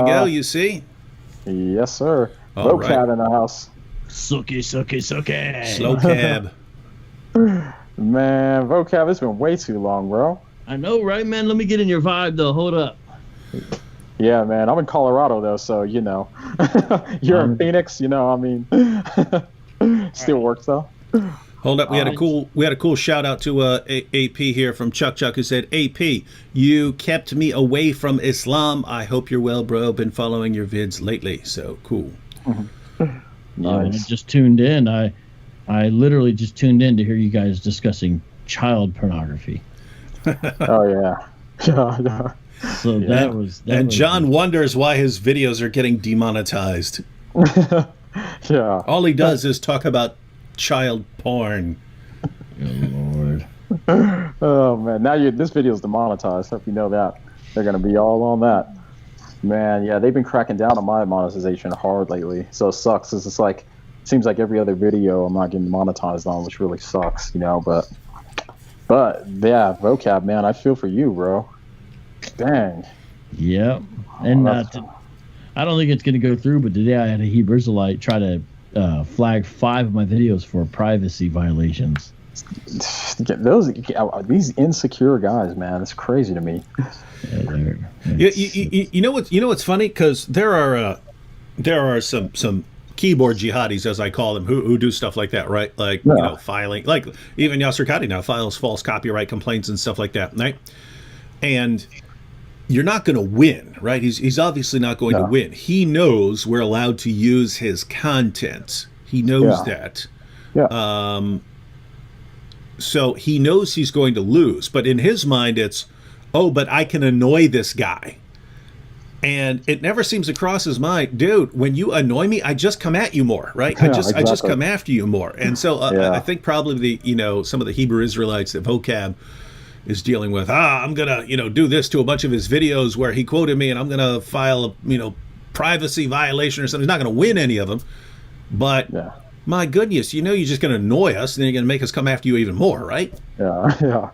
go, you see? Yes, sir. All Vocab in the house. Sucky. Slow cab. Man, Vocab, it's been way too long, bro. I know, right, man? Let me get in your vibe, though. Hold up. Yeah, man. I'm in Colorado, though, so, you know. You're in Phoenix, you know, I mean. Still works, though. Hold up, we had a cool shout out to AP here from Chuck, who said, AP, you kept me away from Islam. I hope you're well, bro. Been following your vids lately. So cool. Nice. Yeah, I just tuned in. I literally just tuned in to hear you guys discussing child pornography. Oh yeah. Yeah. So that was John wonders why his videos are getting demonetized. Yeah. All he does is talk about child porn. Good Lord. Oh man, now this video's demonetized. Hope you know that. They're gonna be all on that. Man, yeah, they've been cracking down on my monetization hard lately. So it sucks. It's like it seems like every other video I'm not getting monetized on, which really sucks, you know, but yeah, Vocab, man, I feel for you, bro. Dang. Yep. And I don't think it's going to go through, but today I had a Hebrew Israelite try to flag 5 of my videos for privacy violations. These insecure guys, man, it's crazy to me. You know what's funny? Because there are some keyboard jihadis, as I call them, who do stuff like that, right? Like, you know, filing, like even Yasser Qadi now files false copyright complaints and stuff like that, right? And you're not going to win, right? He's obviously not going to win. He knows we're allowed to use his content. He knows that. Yeah. So he knows he's going to lose, but in his mind it's, oh, but I can annoy this guy. And it never seems across his mind, dude, when you annoy me, I just come at you more, right? I just come after you more. And so I think probably some of the Hebrew Israelites that Vocab is dealing with, I'm going to, do this to a bunch of his videos where he quoted me and I'm going to file a, privacy violation or something. He's not going to win any of them. But my goodness, you're just going to annoy us and then you're going to make us come after you even more, right? Yeah.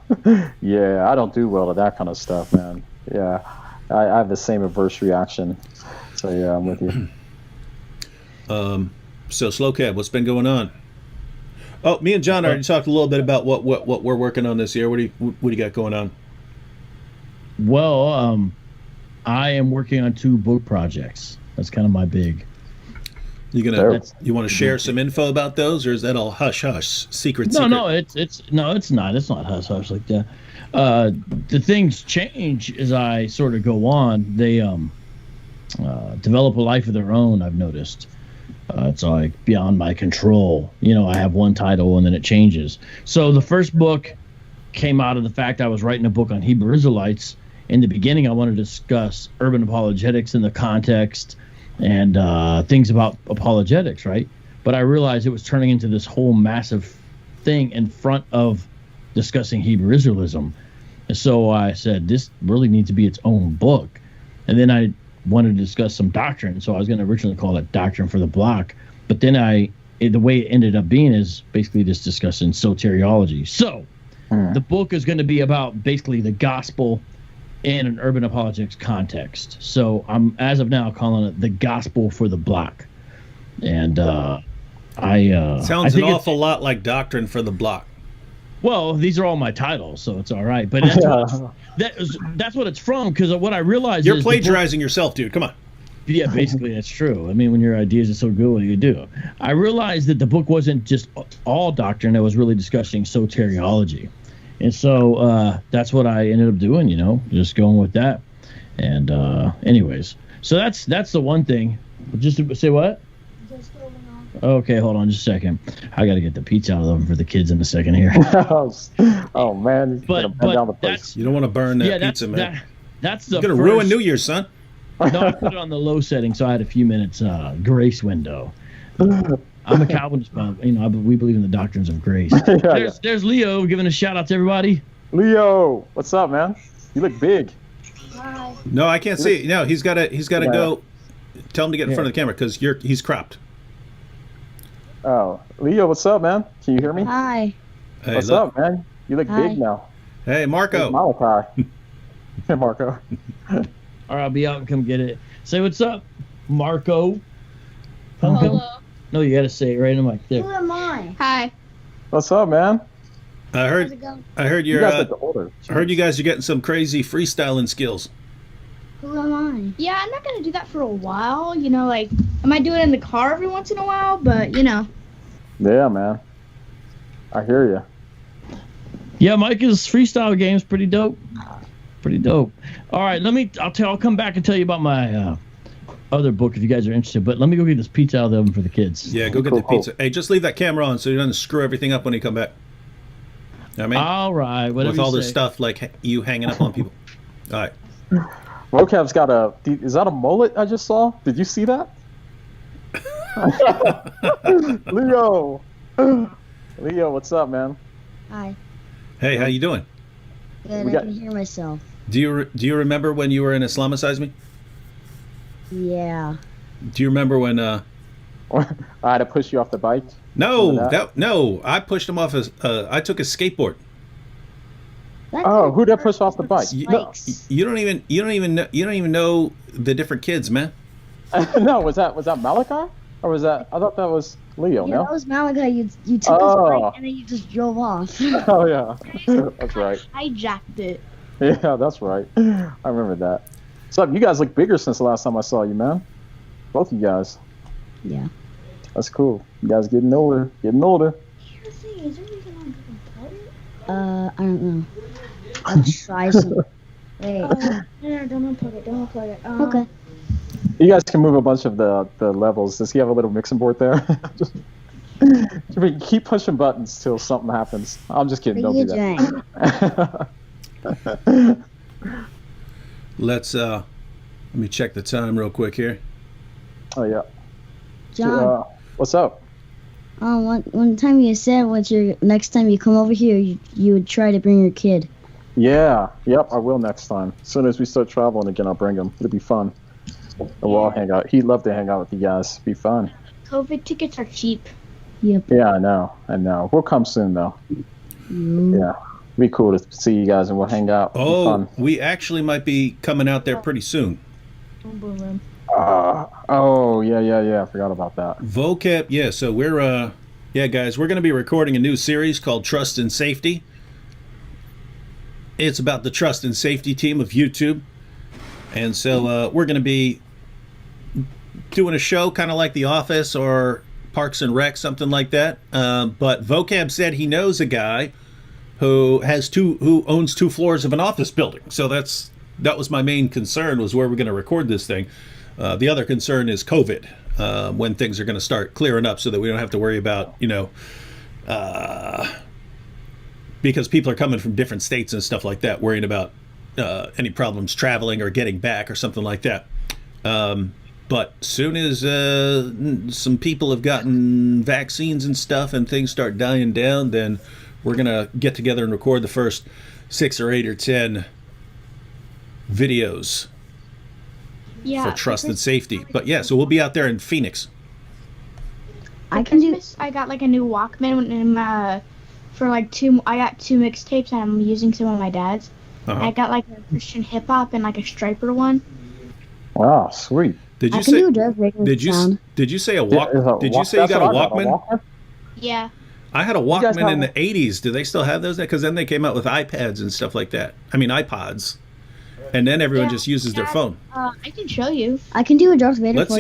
Yeah, I don't do well at that kind of stuff, man. Yeah. I have the same adverse reaction. So yeah, I'm with you. So Slow Cab, what's been going on? Oh, me and John already talked a little bit about what we're working on this year. What do you got going on? Well, I am working on 2 book projects. That's kind of my big. You want to share some info about those, or is that all hush hush, secret? No, it's not. It's not hush hush like that. The things change as I sort of go on. They develop a life of their own, I've noticed. It's like beyond my control. I have one title and then it changes. So the first book came out of the fact I was writing a book on Hebrew Israelites. In the beginning, I wanted to discuss urban apologetics in the context and things about apologetics, right? But I realized it was turning into this whole massive thing in front of discussing Hebrew Israelism. And so I said, this really needs to be its own book. And then I wanted to discuss some doctrine. So I was going to originally call it Doctrine for the Block. But then the way it ended up being is basically just discussing soteriology. So the book is going to be about basically the gospel in an urban apologetics context. So I'm, as of now, calling it the Gospel for the Block. And sounds an awful lot like Doctrine for the Block. Well, these are all my titles, so it's all right. But that's what it's from, because what I realized you're plagiarizing yourself, dude. Come on. Yeah, basically that's true. I mean, when your ideas are so good, what do you do? I realized that the book wasn't just all doctrine; it was really discussing soteriology, and so that's what I ended up doing. Just going with that. And anyways, so that's the one thing. Just to say what? Okay, hold on just a second. I got to get the pizza out of the oven for the kids in a second here. Oh man, but you don't want to burn that pizza, man. That's the You're gonna ruin New Year's, son. No, I put it on the low setting, so I had a few minutes grace window. I'm a Calvinist, but we believe in the doctrines of grace. There's Leo giving a shout out to everybody. Leo, what's up, man? You look big. Hi. No, I can't see. No, he's got to go. Tell him to get in front of the camera because he's cropped. Oh, Leo, what's up, man? Can you hear me? Hi. Hey, what's up, man? You look big now. Hey, Marco. Malachi. Hey, Marco. All right, I'll be out and come get it. Say what's up, Marco. Hello. No, you gotta say it right in the mic. There. Who am I? Hi. What's up, man? I How's it heard. going? I heard You you're. guys like the older. I heard you guys are getting some crazy freestyling skills. Who am I? Yeah, I'm not gonna do that for a while. You know, like I might do it in the car every once in a while, but you know. Yeah, man. I hear you. Yeah, Micah's freestyle game's pretty dope. Pretty dope. All right, I'll come back and tell you about my other book if you guys are interested. But let me go get this pizza out of the oven for the kids. Yeah, go get the pizza. Hey, just leave that camera on so you don't screw everything up when you come back. You know what I mean? All right, whatever. With all you this say. stuff like you hanging up on people. All right. Vocab's got is that a mullet I just saw? Did you see that? Leo. Leo, what's up, man? Hi. Hey, how you doing? Good. We I got- can hear myself. Do you remember when you were in Islamicize Me? Yeah. Do you remember when? I had to push you off the bike. No, Remember that? no. I pushed him off his. I took his skateboard. That Oh, could who did hurt push off the with bike? spikes. You don't even know the different kids, man. No, was that Malachi? Or was that? I thought that was Leo. Yeah, No. that was Malachi. You took Oh. his bike and then you just drove off. Oh yeah, that's right. Hijacked it. Yeah, that's right. I remember that. What's up? You guys look bigger since the last time I saw you, man. Both of you guys. Yeah. That's cool. You guys getting older. Getting older. Here's the thing, is there anything on I don't know. I'll try some. Wait. No, don't unplug it. Don't unplug it. Okay. You guys can move a bunch of the levels. Does he have a little mixing board there? Just keep pushing buttons till something happens. I'm just kidding. Don't do that. Let's let me check the time real quick here. Oh yeah. John, What's up? one time you said next time you come over here, you would try to bring your kid. Yeah. Yep. I will next time. As soon as we start traveling again, I'll bring him. It'll be fun. And we'll all hang out. He'd love to hang out with you guys. Be fun. COVID tickets are cheap. Yep. Yeah, I know. We'll come soon though. Yeah. Be cool to see you guys and we'll hang out. Be Oh, fun. we actually might be coming out there pretty soon. Don't boo them. Oh yeah. I forgot about that. Vocab, yeah. So we're guys, we're going to be recording a new series called Trust and Safety. It's about the trust and safety team of YouTube, and so we're going to be doing a show kind of like The Office or Parks and Rec, something like that. But Vocab said he knows a guy who owns 2 floors of an office building. So that was my main concern, was where we're going to record this thing. The other concern is COVID, when things are going to start clearing up, so that we don't have to worry about, because people are coming from different states and stuff like that, worrying about any problems traveling or getting back or something like that. But soon as some people have gotten vaccines and stuff and things start dying down, then we're going to get together and record the first 6 or 8 or 10 videos Yeah. for trust and safety. But yeah, so we'll be out there in Phoenix. I can do. Christmas, I got like a new Walkman and for like 2. I got 2 mixtapes and I'm using some of my dad's. Uh-huh. I got like a Christian hip hop and like a striper one. Wow, sweet. Did I you can say? do a Darth Vader sound. Did you say a walk? Did you say you That's got a what I Walkman? Yeah. I had a guys Walkman in have- the 80s. Do they still have those? Because then they came out with iPads and stuff like that. I mean, iPods. And then everyone Yeah, just uses their Dad, phone. I can show you. I can do a Darth Vader Let's voice.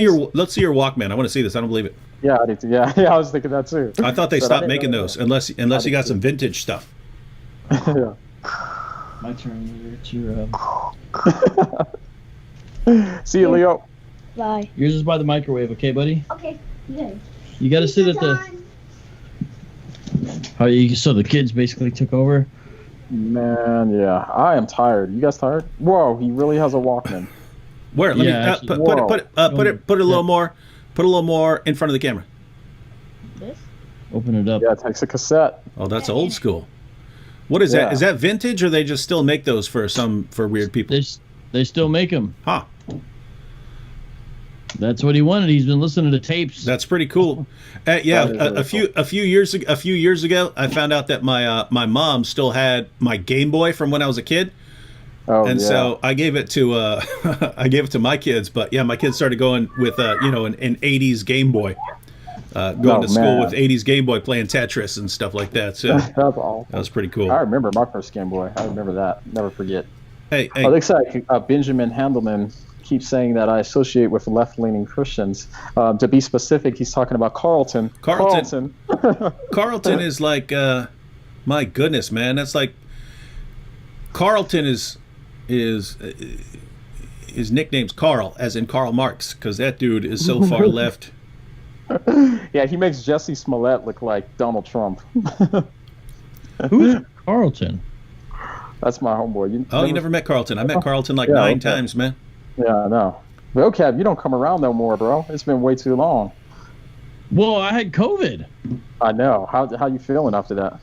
see your Walkman. I want to see this. I don't believe it. Yeah, I did too. Yeah, I was thinking that too. I thought they But I stopped didn't making know those that. unless you did got too. some vintage stuff. Yeah. My turn. It's your. See you, Leo. Bye. Yours is by the microwave, okay, buddy? Okay. Good. You got to sit at the. So the kids basically took over. Man, yeah. I am tired. You guys tired? Whoa, he really has a Walkman. Where? Let Yeah, me actually- put it a little more. Put a little more in front of the camera. This? Open it up. Yeah, it takes a cassette. Oh, that's old school. What is that? Yeah. Is that vintage, or they just still make those for weird people? They still make them. Huh. That's what he wanted. He's been listening to tapes. That's pretty cool. Yeah, That is really a few years ago, I found out that my mom still had my Game Boy from when I was a kid, Oh, And yeah. so I gave it to I gave it to my kids, but yeah, my kids started going with an 80s Game Boy, going to school man. with 80s Game Boy, playing Tetris and stuff like that. So That's awesome. that was pretty cool. I remember my first Game Boy. I remember that. Never forget. Hey, Oh, looks like Benjamin Handelman keeps saying that I associate with left-leaning Christians. To be specific, he's talking about Carlton. Carlton is like, my goodness, man. That's like, Carlton is his nickname's Carl, as in Karl Marx, because that dude is so far left. Yeah, he makes Jesse Smollett look like Donald Trump. Who's Carlton? That's my homeboy. You never met Carlton? I met Carlton like 9 times, man. Yeah, I know. Vocab, you don't come around no more, bro. It's been way too long. Well, I had COVID. I know. How you feeling after that?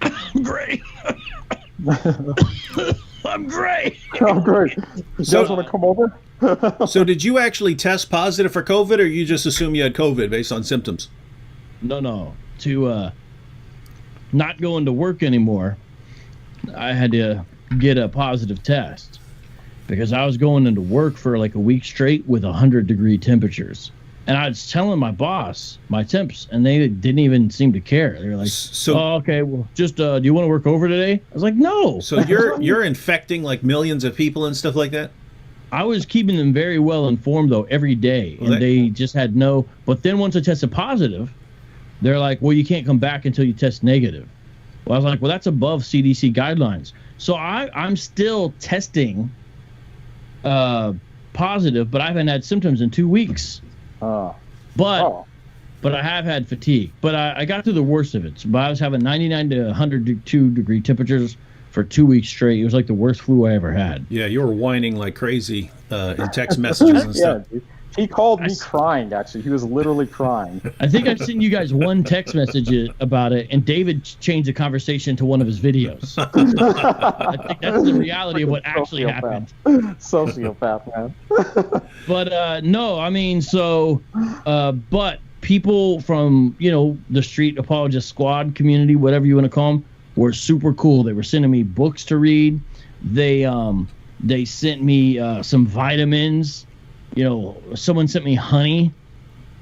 I'm great. I'm great. Oh, great. You guys want to come over? So did you actually test positive for COVID, or you just assume you had COVID based on symptoms? No. To not going to work anymore, I had to get a positive test because I was going into work for like a week straight with 100-degree temperatures. And I was telling my boss, my temps, and they didn't even seem to care. They were like, "Oh, okay, well, just do you want to work over today?" I was like, "No." So you're infecting like millions of people and stuff like that? I was keeping them very well informed though every day, and they just had no. But then once I tested positive, they're like, "Well, you can't come back until you test negative." Well, I was like, "Well, that's above CDC guidelines." So I'm still testing positive, but I haven't had symptoms in 2 weeks. But I have had fatigue. But I got through the worst of it. But I was having 99 to 102 degree temperatures for 2 weeks straight. It was like the worst flu I ever had. Yeah, you were whining like crazy in text messages and stuff. Dude. He called me crying, actually. He was literally crying. I think I've sent you guys one text message about it, and David changed the conversation to one of his videos. I think that's the reality of what actually happened. Sociopath, man. But no, I mean, but people from, the street apologist squad community, whatever you want to call them, were super cool. They were sending me books to read. They sent me some vitamins. Someone sent me honey.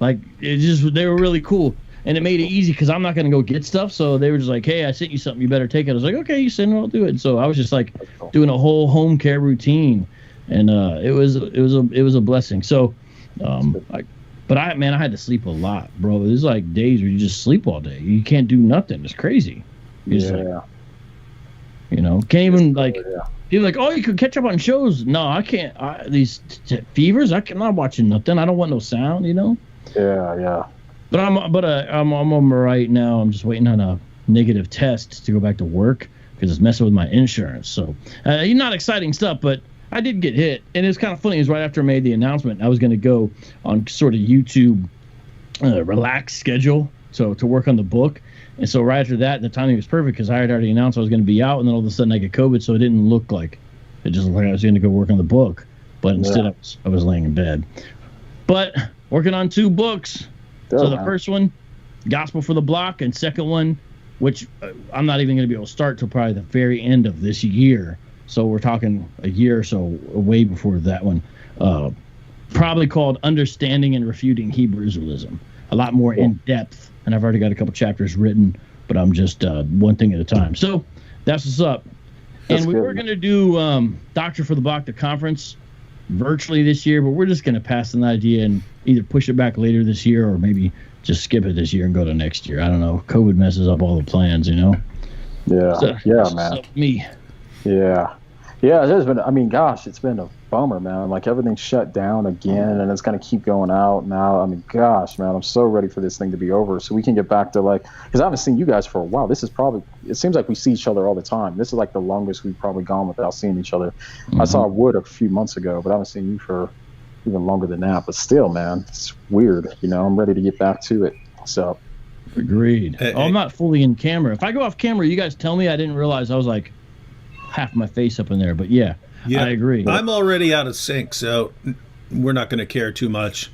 Like, they were really cool. And it made it easy because I'm not going to go get stuff. So they were just like, "Hey, I sent you something. You better take it." I was like, "Okay, you send it, I'll do it." So I was just like doing a whole home care routine. And it was a blessing. So, but I had to sleep a lot, bro. There's like days where you just sleep all day. You can't do nothing. It's crazy. Can't even People are like, "Oh, you could catch up on shows." No, I can't. These fevers, I'm not watching nothing. I don't want no sound, Yeah. But I'm all right now. I'm just waiting on a negative test to go back to work because it's messing with my insurance. So, not exciting stuff, but I did get hit, and it's kind of funny. It was right after I made the announcement. I was going to go on sort of YouTube relaxed schedule, so to work on the book. And so right after that, the timing was perfect because I had already announced I was going to be out, and then all of a sudden I get COVID, so it didn't look like it. Just looked like I was going to go work on the book, but instead I was laying in bed. But working on 2 books. So the first one, Gospel for the Block, and second one, which I'm not even going to be able to start till probably the very end of this year. So we're talking a year or so way before that one. Probably called Understanding and Refuting Hebrewism. A lot more in depth. And I've already got a couple chapters written, but I'm just one thing at a time. So that's what's up. And we were going to do Doctor for the Block, the conference, virtually this year, but we're just going to pass an idea and either push it back later this year or maybe just skip it this year and go to next year. I don't know. COVID messes up all the plans, Yeah. So, Man. Me. Yeah. Yeah, it has been. I mean, gosh, it's been a bummer, man. Like, everything's shut down again, and it's going to keep going out now. I mean, gosh, man, I'm so ready for this thing to be over so we can get back to, because I haven't seen you guys for a while. This is probably, it seems like we see each other all the time. This is like the longest we've probably gone without seeing each other. Mm-hmm. I saw Wood a few months ago, but I haven't seen you for even longer than that. But still, man, it's weird. I'm ready to get back to it. So. Agreed. I'm not fully in camera. If I go off camera, you guys tell me. I didn't realize I was like half my face up in there, but yeah, I agree. I'm already out of sync, so we're not going to care too much.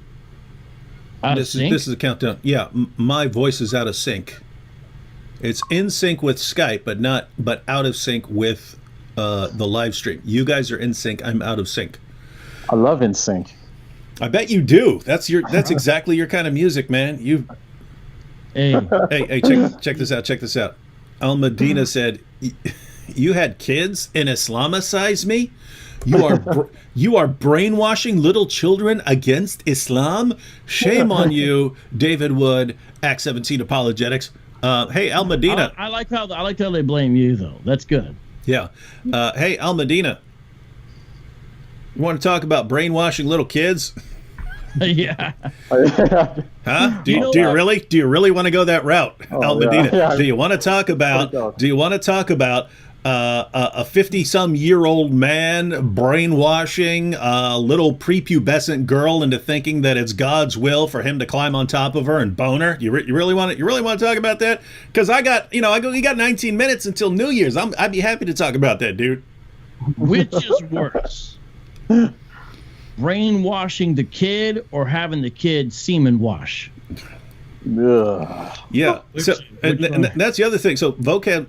This is a countdown. Yeah, my voice is out of sync. It's in sync with Skype, but out of sync with the live stream. You guys are in sync. I'm out of sync. I love NSYNC. I bet you do. That's exactly your kind of music, man. Hey, Hey, check this out. Check this out. Al Medina said, "You had kids and Islamicize me. You are brainwashing little children against Islam. Shame on you, David Wood, Act 17 Apologetics." Hey, Al Medina. I like how they blame you though. That's good. Yeah. Hey, Al Medina. You want to talk about brainwashing little kids? Yeah. Huh? Do you really want to go that route, Al Medina? Yeah. Do you want to talk about a 50-some-year-old man brainwashing a little prepubescent girl into thinking that it's God's will for him to climb on top of her and bone her? You really want to talk about that? Because we got 19 minutes until New Year's. I'd be happy to talk about that, dude. Which is worse? Brainwashing the kid or having the kid semen wash? Ugh. Yeah. So and that's the other thing. So vocab,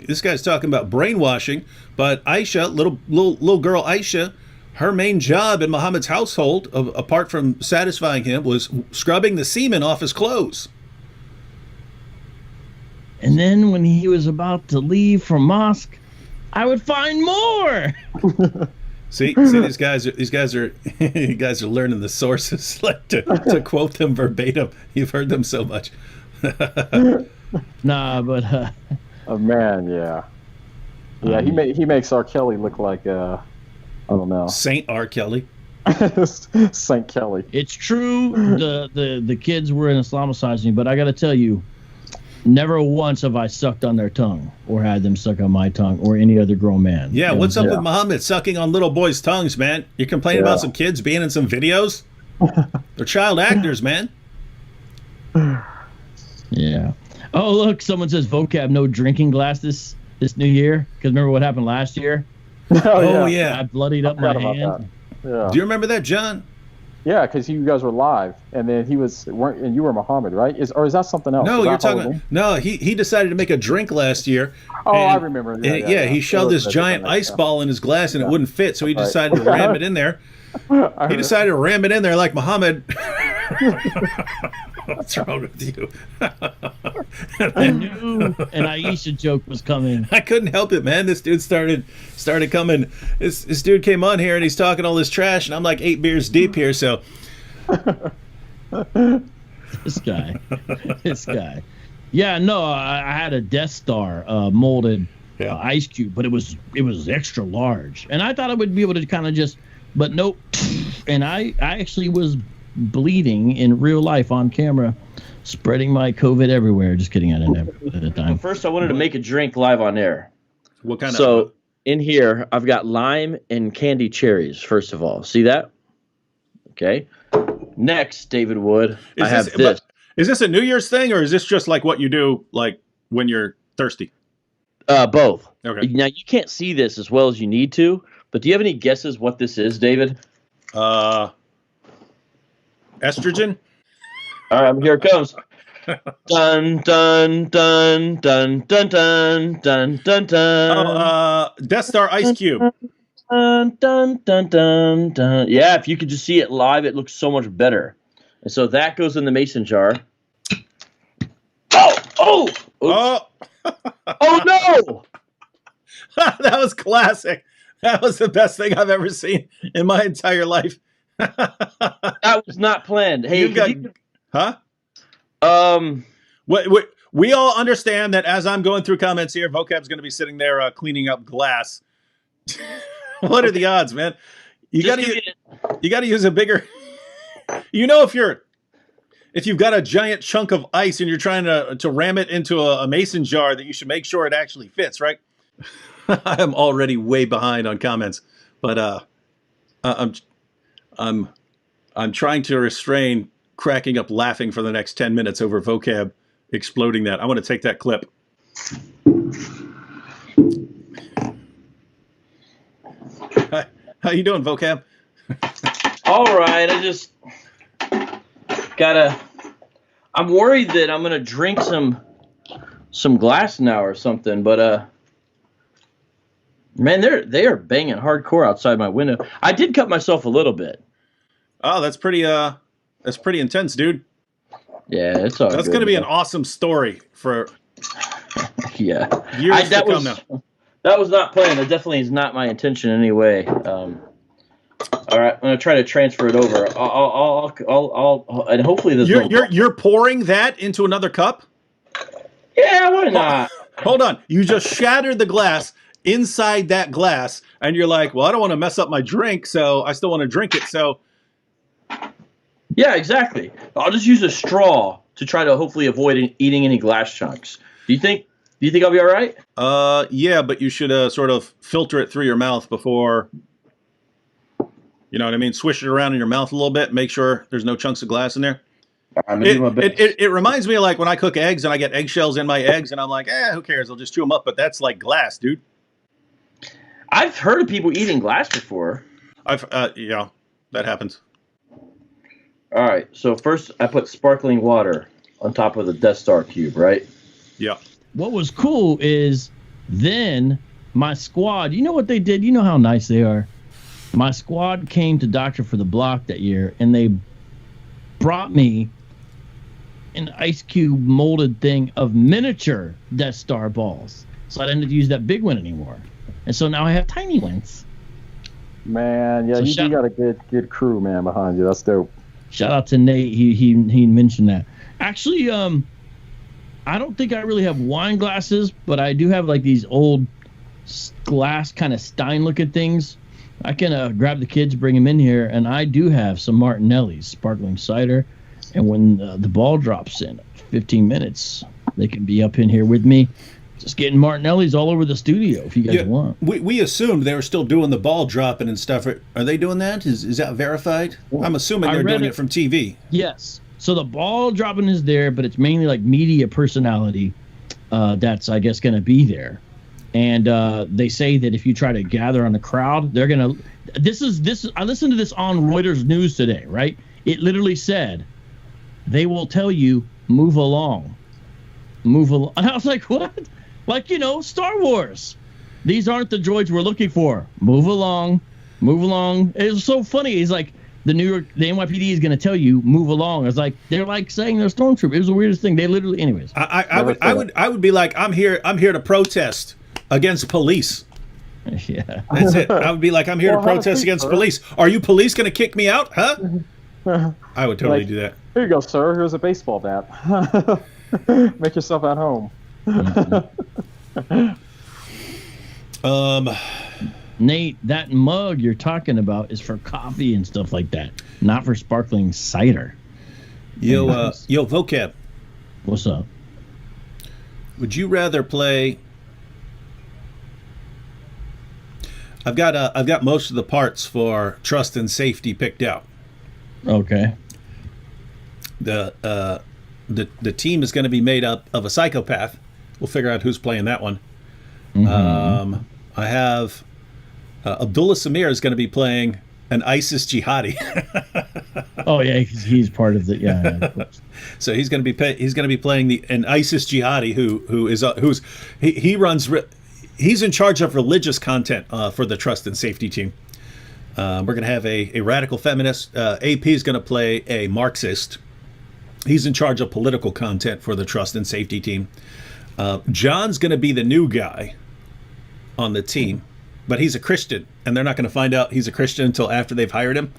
this guy's talking about brainwashing, but Aisha, little girl Aisha, her main job in Muhammad's household, apart from satisfying him, was scrubbing the semen off his clothes. And then when he was about to leave for mosque, I would find more. See, these guys are learning the sources, like to quote them verbatim. You've heard them so much. Nah, but Oh man, yeah. He makes R. Kelly look like I don't know, Saint R. Kelly. Saint Kelly. it's true. The kids were Islamicizing, but I got to tell you, never once have I sucked on their tongue or had them suck on my tongue or any other grown man. Yeah, what's up with Muhammad sucking on little boys' tongues, man? You're complaining about some kids being in some videos? They're child actors, man. Yeah. Oh, look, someone says vocab no drinking glass this new year. Because remember what happened last year? Oh, yeah. I bloodied up my hand. Yeah. Do you remember that, John? Yeah, because you guys were live, and then you were Muhammad, right? Is that something else? No, you're talking. No, he decided to make a drink last year. Oh, I remember. Yeah, he shoved this giant ice ball in his glass, and it wouldn't fit, so he decided to ram it in there. He decided to ram it in there like Muhammad. What's wrong with you? I knew an Aisha joke was coming. I couldn't help it, man. This dude started coming. This dude came on here and he's talking all this trash, and I'm like 8 beers deep here. So This guy. Yeah, no, I had a Death Star molded ice cube, but it was extra large, and I thought I would be able to kind of but nope. And I actually was bleeding in real life on camera, spreading my COVID everywhere. Just kidding, I didn't have it at the time. First, I wanted to make a drink live on air. what kind of? So in here, I've got lime and candy cherries. First of all, see that? Okay. Next, David Wood, I have this. Is this a New Year's thing, or is this just like what you do, like when you're thirsty? Both. Okay. Now you can't see this as well as you need to, but do you have any guesses what this is, David? Estrogen. All right, here it comes. Dun dun dun dun dun dun dun dun dun. Death Star Ice Cube. Dun dun dun dun dun. Yeah, if you could just see it live, it looks so much better. And so that goes in the mason jar. Oh! Oh! Oh no! That was classic. That was the best thing I've ever seen in my entire life. That was not planned. Hey, huh? Um, we all understand that as I'm going through comments here, Vocab's going to be sitting there cleaning up glass. What are the odds, man? You got to use a bigger. If you've got a giant chunk of ice and you're trying to ram it into a mason jar, that you should make sure it actually fits, right? I am already way behind on comments, but I'm trying to restrain cracking up laughing for the next 10 minutes over Vocab exploding that. I want to take that clip. How you doing, Vocab? all right, I just I'm worried that I'm gonna drink some glass now or something, but Man, they are banging hardcore outside my window. I did cut myself a little bit. Oh, that's pretty intense, dude. Yeah, it's all. That's going to be an awesome story for yeah years to come now. That was not planned. That definitely is not my intention anyway. All right, I'm gonna try to transfer it over. I'll and hopefully this. You're pouring that into another cup. Yeah, why not? Hold on, you just shattered the glass inside that glass, and you're like, well, I don't want to mess up my drink, so I still want to drink it. So. Yeah, exactly. I'll just use a straw to try to hopefully avoid eating any glass chunks. Do you think I'll be all right? Yeah, but you should sort of filter it through your mouth before. You know what I mean? Swish it around in your mouth a little bit. Make sure there's no chunks of glass in there. It reminds me of like when I cook eggs and I get eggshells in my eggs and I'm like, who cares? I'll just chew them up. But that's like glass, dude. I've heard of people eating glass before. Yeah, that happens. All right. So first I put sparkling water on top of the Death Star cube, right? Yeah. What was cool is then my squad, you know what they did? You know how nice they are? My squad came to Doctor for the Block that year, and they brought me an ice cube molded thing of miniature Death Star balls. So I didn't have to use that big one anymore. And so now I have tiny ones. Man, yeah, So you do got a good crew, man, behind you. That's dope. Shout out to Nate. He mentioned that. Actually, I don't think I really have wine glasses, but I do have like these old glass kind of Stein looking things. I can grab the kids, bring them in here, and I do have some Martinelli's sparkling cider. And when the ball drops in 15 minutes, they can be up in here with me, just getting Martinelli's all over the studio if you guys want. We assumed they were still doing the ball dropping and stuff. Are they doing that? Is that verified? I'm assuming they're doing it from TV. Yes. So the ball dropping is there, but it's mainly like media personality that's, I guess, going to be there. And they say that if you try to gather on a crowd, they're going to... I listened to this on Reuters News today, right? It literally said, they will tell you, move along. Move along. And I was like, what? Like, Star Wars. These aren't the droids we're looking for. Move along. Move along. It was so funny. He's like, the NYPD is going to tell you, move along. It's like, they're like saying they're stormtroopers. It was the weirdest thing. They literally... Anyways. I would be like, I'm here to protest against police. Yeah. That's it. I would be like, I'm here to protest against police. Are you police going to kick me out? Huh? I would totally do that. Here you go, sir. Here's a baseball bat. Make yourself at home. Nate, that mug you're talking about is for coffee and stuff like that, not for sparkling cider. Yo, Vocab. What's up? Would you rather play... I've got most of the parts for Trust and Safety picked out. Okay. The team is going to be made up of a psychopath. We'll figure out who's playing that one. Mm-hmm. I have Abdullah Samir is going to be playing an ISIS jihadi. Oh yeah, he's part of the yeah. So he's going to be playing an ISIS jihadi he runs. He's in charge of religious content for the Trust and Safety team. We're going to have a radical feminist. AP is going to play a Marxist. He's in charge of political content for the Trust and Safety team. John's going to be the new guy on the team, but he's a Christian, and they're not going to find out he's a Christian until after they've hired him.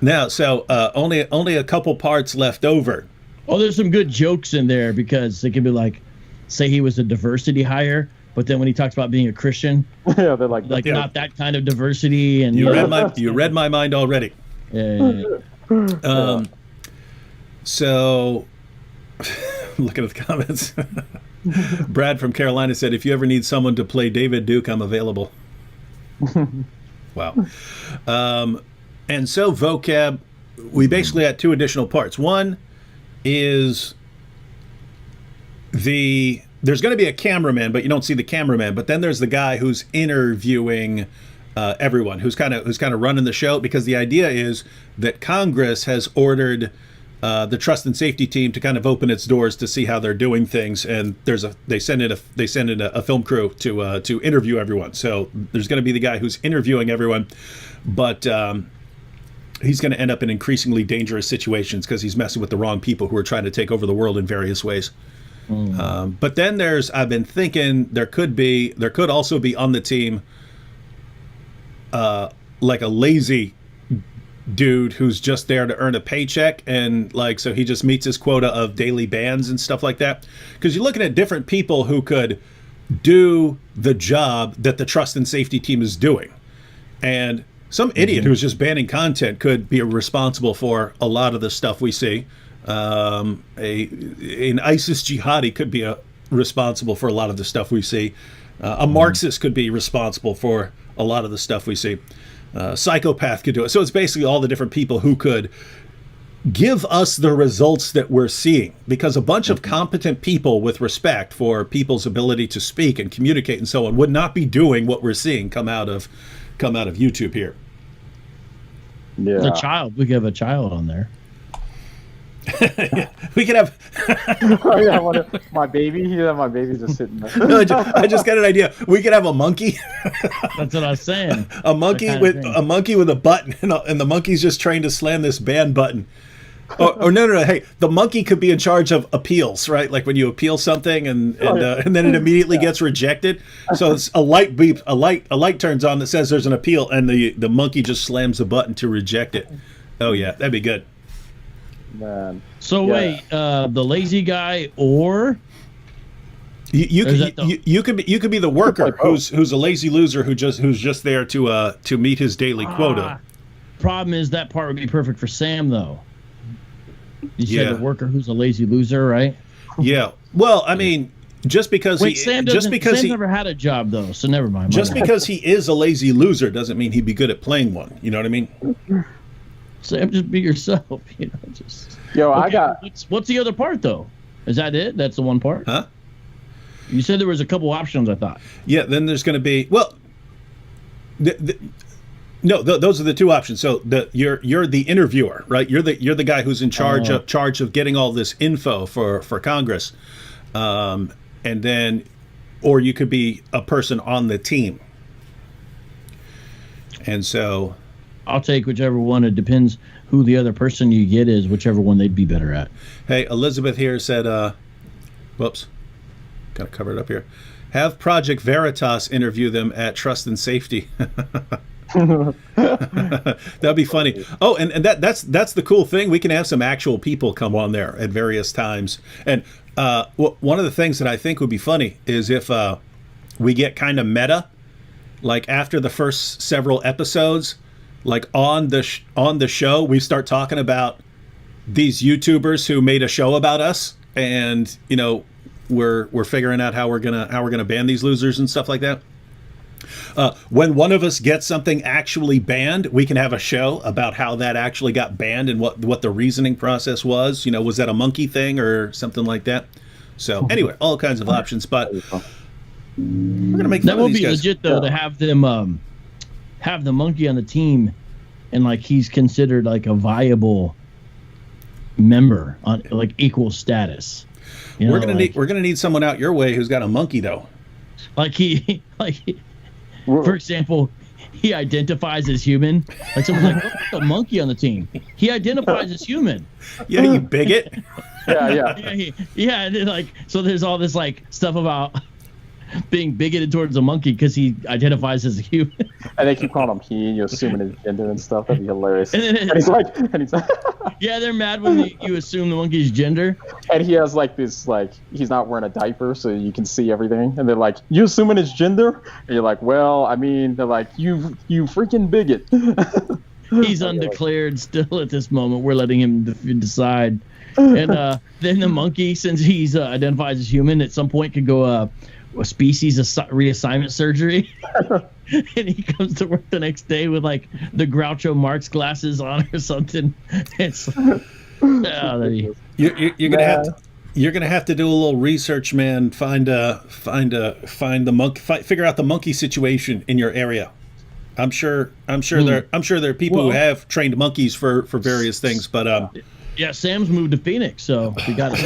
Now, so only a couple parts left over. Oh, there's some good jokes in there because it could be like, say he was a diversity hire, but then when he talks about being a Christian, yeah, they're like not that kind of diversity. And you read my mind already. Yeah. So, looking at the comments, Brad from Carolina said, "If you ever need someone to play David Duke, I'm available." Wow. And so Vocab, we basically had two additional parts. One is there's going to be a cameraman, but you don't see the cameraman. But then there's the guy who's interviewing everyone, who's kind of running the show, because the idea is that Congress has ordered the trust and safety team to kind of open its doors to see how they're doing things, and they send in a film crew to interview everyone. So there's going to be the guy who's interviewing everyone, but he's going to end up in increasingly dangerous situations because he's messing with the wrong people who are trying to take over the world in various ways. But then I've been thinking there could also be on the team like a lazy dude who's just there to earn a paycheck, and like, so he just meets his quota of daily bans and stuff like that. Because you're looking at different people who could do the job that the trust and safety team is doing, and some idiot who's just banning content could be responsible for a lot of the stuff we see. An ISIS jihadi could be responsible for a lot of the stuff we see. A Marxist could be responsible for a lot of the stuff we see. Psychopath could do it. So it's basically all the different people who could give us the results that we're seeing, because a bunch of competent people with respect for people's ability to speak and communicate and so on would not be doing what we're seeing come out of YouTube here. Yeah. The child. We could have a child on there. We could have Oh, yeah, my baby. Yeah, my baby's just sitting there. no, I just got an idea. We could have a monkey. That's what I was saying. a monkey with a button, and the monkey's just trying to slam this ban button. Or no. Hey, the monkey could be in charge of appeals, right? Like when you appeal something, and then it immediately gets rejected. So it's a light turns on that says there's an appeal, and the monkey just slams the button to reject it. Oh yeah, that'd be good. Man. So wait, the lazy guy, or you could be the worker who's a lazy loser who's just there to meet his daily quota. Problem is that part would be perfect for Sam though. You said the worker who's a lazy loser, right? Yeah. Well, I mean, Sam never had a job though, so never mind. Just because he is a lazy loser doesn't mean he'd be good at playing one. You know what I mean? Sam, just be yourself. You know, just. Yo, Okay, what's the other part though? Is that it? That's the one part? Huh? You said there was a couple options. I thought. Yeah. Then there's going to be those are the two options. So you're the interviewer, right? You're the guy who's in charge of getting all this info for Congress, and then, or you could be a person on the team, and so. I'll take whichever one. It depends who the other person you get is, whichever one they'd be better at. Hey, Elizabeth here said, whoops, got to cover it up here. Have Project Veritas interview them at Trust and Safety. That'd be funny. Oh, and that's the cool thing. We can have some actual people come on there at various times. And one of the things that I think would be funny is if we get kind of meta, like after the first several episodes. Like on the show, we start talking about these YouTubers who made a show about us, and you know we're figuring out how we're gonna ban these losers and stuff like that. When one of us gets something actually banned, we can have a show about how that actually got banned and what the reasoning process was. You know, was that a monkey thing or something like that? So anyway, all kinds of options, but we're gonna make fun that of would these be guys. legit though to have them. Have the monkey on the team, and like he's considered like a viable member on like equal status. You know, we're gonna need someone out your way who's got a monkey though. For example, he identifies as human. Like someone's like, "What's a monkey on the team?" He identifies as human. Yeah, you bigot. Yeah. And then, like, so there's all this like stuff about being bigoted towards a monkey because he identifies as a human. And they keep calling him he, and you assuming his gender and stuff. That'd be hilarious. And he's like, yeah, they're mad when you assume the monkey's gender. And he has like this, like, he's not wearing a diaper, so you can see everything. And they're like, you assuming his gender? And you're like, well, I mean, they're like, you freaking bigot. He's undeclared still at this moment. We're letting him decide. And then the monkey, since he's identifies as human, at some point could go a species reassignment surgery. And he comes to work the next day with like the Groucho Marx glasses on or something. It's you're gonna have to do a little research, man. Find the monkey. Figure out the monkey situation in your area. I'm sure there are people who have trained monkeys for various things, but Yeah, Sam's moved to Phoenix, so we got it.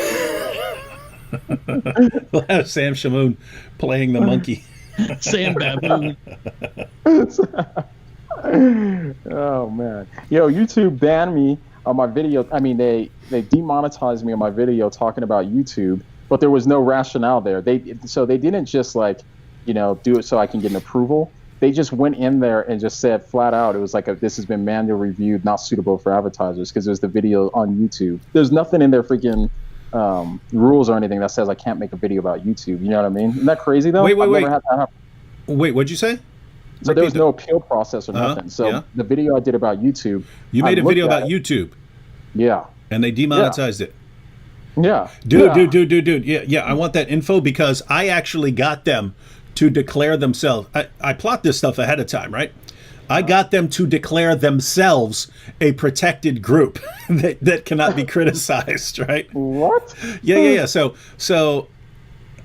We'll have Sam Shamoon playing the monkey. Sam Baboon. Oh man, yo, YouTube banned me on my video. I mean, they demonetized me on my video talking about YouTube, but there was no rationale there. They didn't just like, do it so I can get an approval. They just went in there and just said flat out, it was like this has been manual reviewed, not suitable for advertisers, because it was the video on YouTube. There's nothing in their freaking rules or anything that says I can't make a video about YouTube. You know what I mean? Isn't that crazy though? Wait. Never had that happen. Wait, what'd you say? So there was no appeal process or nothing. So the video I did about YouTube. You made a video about YouTube. Yeah. And they demonetized it. Yeah. Dude. Yeah. I want that info because I actually got them to declare themselves. I plot this stuff ahead of time, right? I got them to declare themselves a protected group that cannot be criticized, right? What? Yeah. So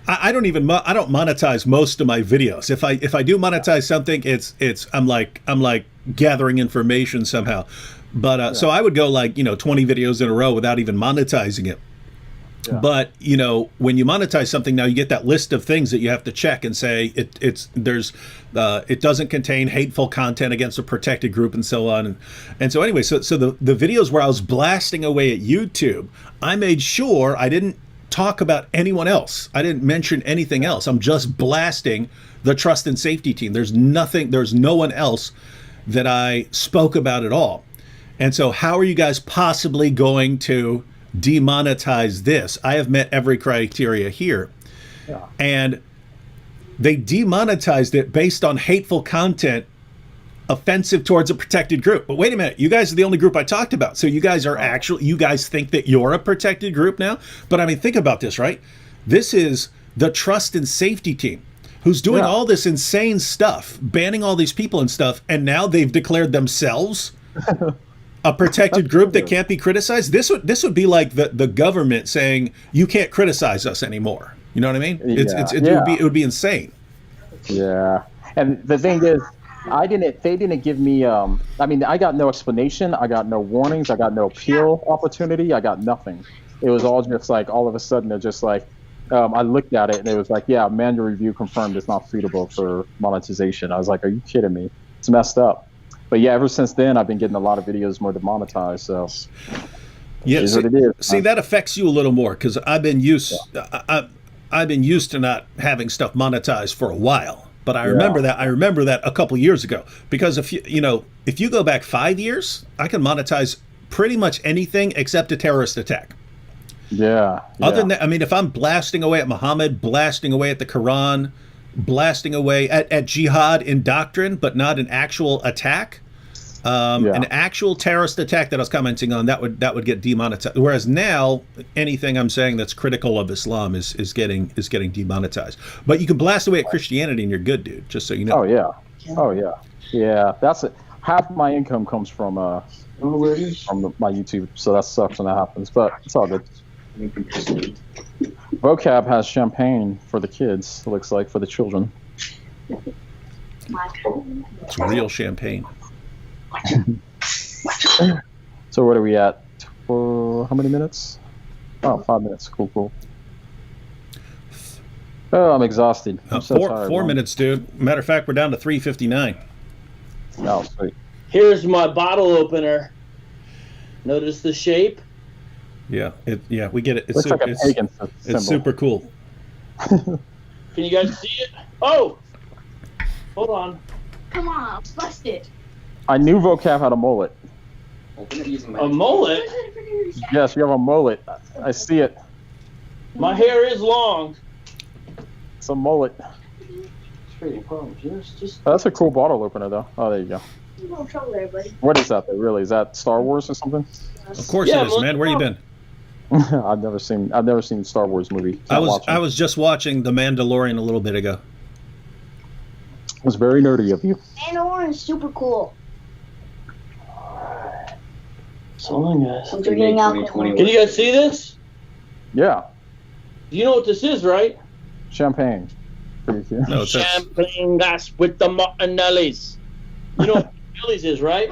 I don't monetize most of my videos. If I do monetize something, it's I'm like gathering information somehow. But so I would go 20 videos in a row without even monetizing it. Yeah. But when you monetize something, now you get that list of things that you have to check and say it doesn't contain hateful content against a protected group and so on. And so anyway, so the videos where I was blasting away at YouTube, I made sure I didn't talk about anyone else. I didn't mention anything else. I'm just blasting the trust and safety team. There's no one else that I spoke about at all. And so how are you guys possibly going to demonetize this? I have met every criteria here. Yeah. And they demonetized it based on hateful content offensive towards a protected group. But wait a minute, you guys are the only group I talked about. So you guys think that you're a protected group now? But I mean, think about this, right? This is the trust and safety team who's doing all this insane stuff, banning all these people and stuff, and now they've declared themselves a protected group that can't be criticized. This would be like the government saying you can't criticize us anymore. You know what I mean? It would be insane. Yeah. And the thing is, they didn't give me I got no explanation, I got no warnings, I got no appeal opportunity, I got nothing. It was all just like all of a sudden they're just like I looked at it and it was like, yeah, manual review confirmed it's not suitable for monetization. I was like, are you kidding me? It's messed up. But yeah, ever since then I've been getting a lot of videos more demonetized, so yeah, see that affects you a little more because I've been used to not having stuff monetized for a while. But I remember that a couple years ago, because if you go back 5 years, I can monetize pretty much anything except a terrorist attack. Yeah. Other than that, I mean, if I'm blasting away at Muhammad, blasting away at the Quran, blasting away at jihad in doctrine, but not an actual attack, an actual terrorist attack that I was commenting on, that would get demonetized. Whereas now, anything I'm saying that's critical of Islam is getting demonetized. But you can blast away at Christianity and you're good, dude. Just so you know. Oh yeah. That's it. Half my income comes from my YouTube, so that sucks when that happens. But it's all good. Vocab has champagne for the kids. It looks like for the children. It's real champagne. So what are we at? For how many minutes? Oh, 5 minutes. Cool. Oh, I'm exhausted. I'm so tired. 4 minutes, dude. Matter of fact, we're down to 3:59. Oh, sweet. Here's my bottle opener. Notice the shape? Yeah, we get it. Looks like a pagan symbol. It's super cool. Can you guys see it? Oh! Hold on. Come on, bust it. I knew Vocab had a mullet. A mullet? Yes, you have a mullet. I see it. My hair is long. It's a mullet. That's a cool bottle opener, though. Oh, there you go. No trouble there, buddy. What is that, though, really? Is that Star Wars or something? Of course it is, man. Where you been? I've never seen Star Wars movie. I was just watching The Mandalorian a little bit ago. It was very nerdy of you. Mandalorian is super cool. So long, guys. Since you're getting alcohol. Can you guys see this? Yeah. You know what this is, right? Champagne. Pretty cute. No, champagne glass with the Martinellis. You know what Martinellis is, right?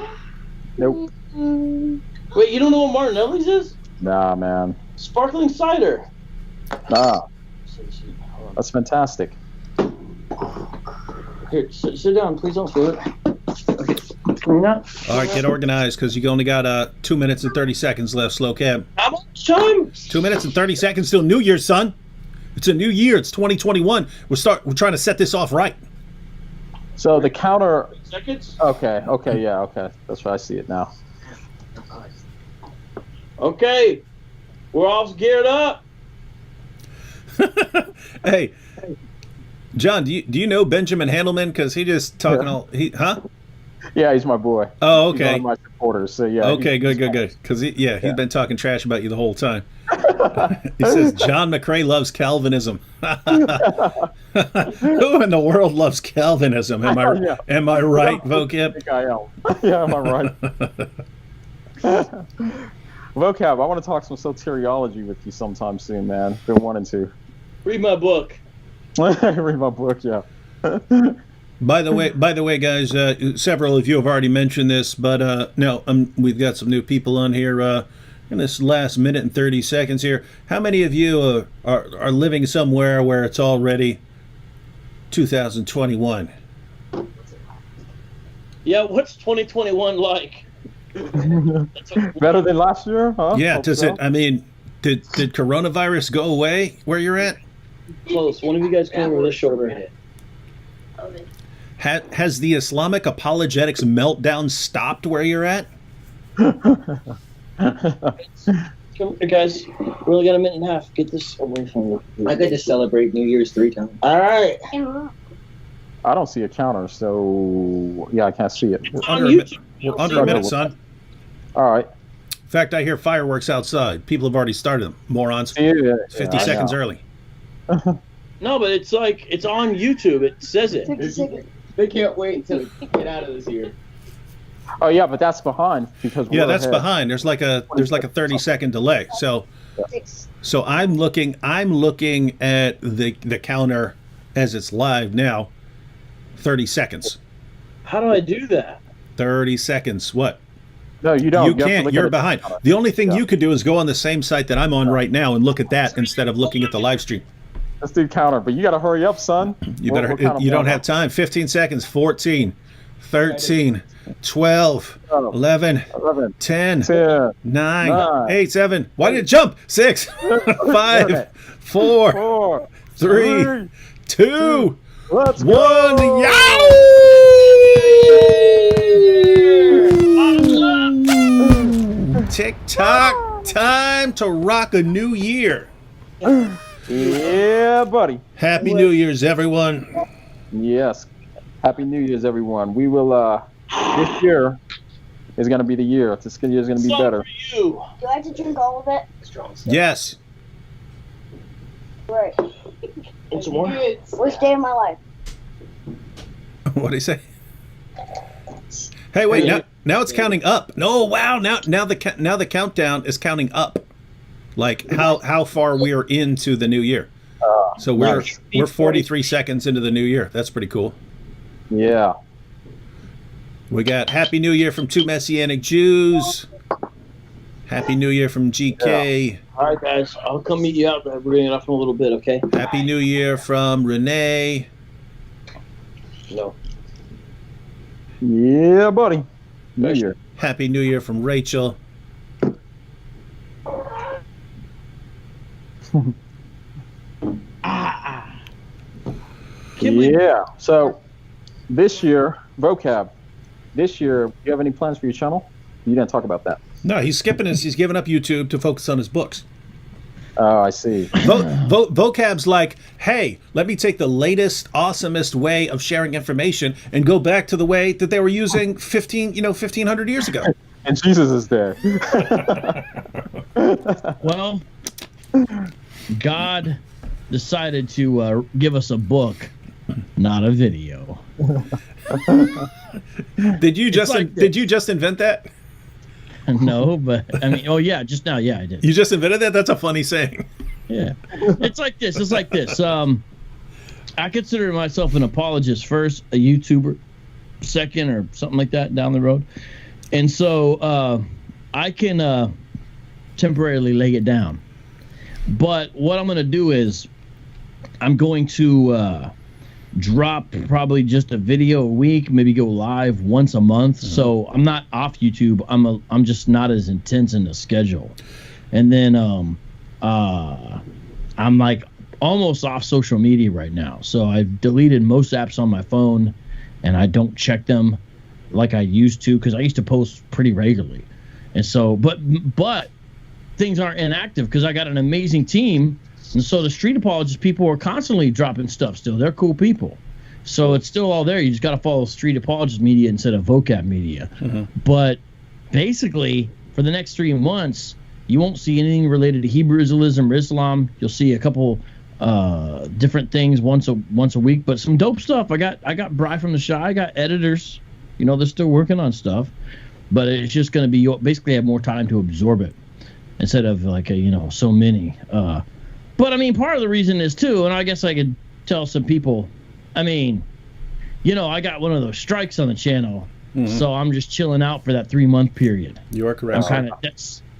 Nope. Wait, you don't know what Martinellis is? Nah, man. Sparkling cider. Nah, that's fantastic. Here, sit down, please. Don't spill it. Okay. Clean up. All right, get organized because you only got 2 minutes and 30 seconds left. Slow cab. How much time? 2 minutes and 30 seconds till New Year's, son. It's a new year. It's 2021. We're trying to set this off right. So the counter. Seconds. Okay. Yeah. Okay. That's right. I see it now. Okay, we're all geared up. Hey, John, do you know Benjamin Handelman? Because he just talking huh? Yeah, he's my boy. Oh, He's one okay. of my supporters. So yeah. Okay, good. Because he's been talking trash about you the whole time. He says Jon McCray loves Calvinism. Who in the world loves Calvinism? Am I Yeah. am I right, I Vocab? think I am. Yeah, am I right? Vocab, I want to talk some soteriology with you sometime soon, man. Been wanting to. Read my book. Read my book, yeah. By the way, guys, several of you have already mentioned this, but no, we've got some new people on here in this last minute and 30 seconds here. How many of you are living somewhere where it's already 2021? Yeah, what's 2021 like? Better than last year, huh? Yeah, Hope does so. it? I mean, did coronavirus go away where you're at? Close. One of you guys come over this shoulder. Has the Islamic apologetics meltdown stopped where you're at? Come here, guys. We only got a minute and a half. Get this away from you. I get to celebrate New Year's 3 times. All right. I don't see a counter, so yeah, I can't see it. We're On under, YouTube. we're under a minute, son. All right. In fact, I hear fireworks outside. People have already started them. Morons. Yeah, 50 I seconds know. early. No, but it's like it's on YouTube. It says it. They can't wait to get out of this year. Oh yeah, but that's behind because Yeah, we're that's ahead. behind. There's like a 30-second delay. So I'm looking at the counter as it's live now. 30 seconds. How do I do that? 30 seconds. What? No, you don't. You have to can't. look You're at it. behind. The only thing Yeah. you could do is go on the same site that I'm on right now and look at that instead of looking at the live stream. Let's do counter, but you got to hurry up, son. You We're better. counting You don't down. have time. 15 seconds. 14, 13, 12, 11, 11, 10, 10, 9, 8, 7. Why did it jump? 6, 5, 4, 4, 3, 2, let's 1. go! Yow! Tick-tock. Time to rock a new year. Yeah, buddy. Happy New Year's, everyone. Yes. Happy New Year's, everyone. We will, this year is going to be the year. This year is going to be better. For you. Do I have to drink all of it? Yes. Right. Want some more? Worst day of my life. What did he say? Hey, wait! Now it's counting up. No, wow! Now the countdown is counting up, like how far we are into the new year. So we're 43 seconds into the new year. That's pretty cool. Yeah. We got Happy New Year from Two Messianic Jews. Happy New Year from GK. All right, guys. I'll come meet you out. We're going to get off in a little bit, okay? Happy New Year from Renee. No. Yeah, buddy. New Year. Happy New Year from Rachel. Yeah. So this year, vocab. This year, do you have any plans for your channel? You didn't talk about that. No, he's skipping his. He's giving up YouTube to focus on his books. Oh, I see. Vocab's like, hey, let me take the latest, awesomest way of sharing information and go back to the way that they were using 1,500 years ago. And Jesus is there. Well, God decided to give us a book, not a video. Did you just invent that? No, but I mean, oh yeah, just now, yeah, I did. You just invented that? That's a funny saying. Yeah, it's like this. It's like this. I consider myself an apologist first, a YouTuber second, or something like that down the road. And so I can temporarily lay it down. But what I'm going to do is I'm going to drop probably just a video a week, maybe go live once a month. So I'm not off YouTube. I'm just not as intense in the schedule. And then I'm like almost off social media right now. So I've deleted most apps on my phone, and I don't check them like I used to, because I used to post pretty regularly. And so, but things aren't inactive because I got an amazing team. And so the Street Apologist people are constantly dropping stuff still. They're cool people. So it's still all there. You just got to follow Street Apologist Media instead of Vocab Media. But basically, for the next 3 months, you won't see anything related to Hebrewism or Islam. You'll see a couple different things once a week, but some dope stuff. I got Bri from the Shy. I got editors. You know, they're still working on stuff, but it's just going to be basically have more time to absorb it instead of like so many. But I mean, part of the reason is too, and I guess I could tell some people. I mean, I got one of those strikes on the channel, so I'm just chilling out for that 3-month period. You are correct.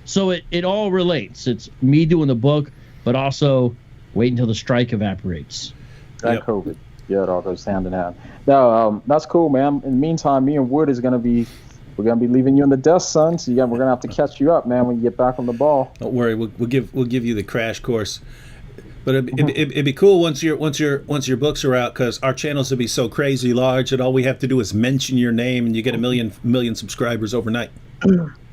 So it all relates. It's me doing the book, but also wait until the strike evaporates. And COVID. Yeah, it all goes hand in hand. No, that's cool, man. In the meantime, me and Wood we're gonna be leaving you in the dust, son. So we're gonna have to catch you up, man, when you get back on the ball. Don't worry, we'll give you the crash course. But it'd be cool once your books are out, because our channels will be so crazy large that all we have to do is mention your name and you get a million subscribers overnight.